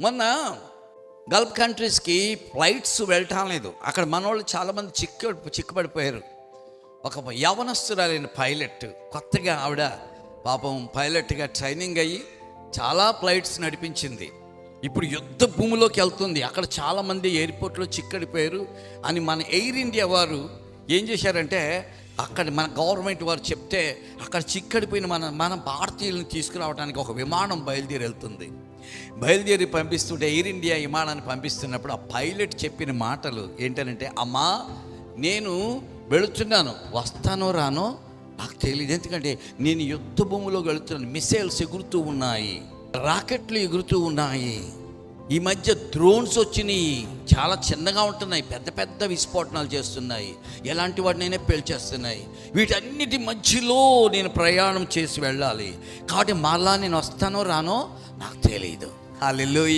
మొన్న గల్ఫ్ కంట్రీస్కి ఫ్లైట్స్ వెళ్ళటం లేదు. అక్కడ మనోళ్ళు చాలామంది చిక్కుపడిపోయారు. ఒక యవనస్తురాలైన పైలట్, కొత్తగా ఆవిడ పాపం పైలట్గా ట్రైనింగ్ అయ్యి చాలా ఫ్లైట్స్ నడిపించింది. ఇప్పుడు యుద్ధ భూమిలోకి వెళ్తుంది. అక్కడ చాలామంది ఎయిర్పోర్ట్లో చిక్కడిపోయారు అని మన ఎయిర్ ఇండియా వారు ఏం చేశారంటే, అక్కడ మన గవర్నమెంట్ వారు చెప్తే అక్కడ చిక్కడిపోయిన మన భారతీయులను తీసుకురావడానికి ఒక విమానం బయలుదేరి పంపిస్తుంటే, ఎయిర్ ఇండియా విమానాన్ని పంపిస్తున్నప్పుడు ఆ పైలట్ చెప్పిన మాటలు ఏంటంటే, అమ్మా నేను వెళుతున్నాను, వస్తానో రానో నాకు తెలియదు, ఎందుకంటే నేను యుద్ధ భూమిలో వెళుతున్నాను. మిసైల్స్ ఎగురుతూ ఉన్నాయి, రాకెట్లు ఎగురుతూ ఉన్నాయి, ఈ మధ్య డ్రోన్స్ వచ్చినాయి, చాలా చిన్నగా ఉంటున్నాయి, పెద్ద పెద్ద విస్ఫోటనాలు చేస్తున్నాయి, ఎలాంటి వాటినైనా పేల్చేస్తున్నాయి. వీటన్నిటి మధ్యలో నేను ప్రయాణం చేసి వెళ్ళాలి, కాబట్టి మళ్ళా నేను వస్తానో రానో నాకు తెలియదు. హల్లెలూయా.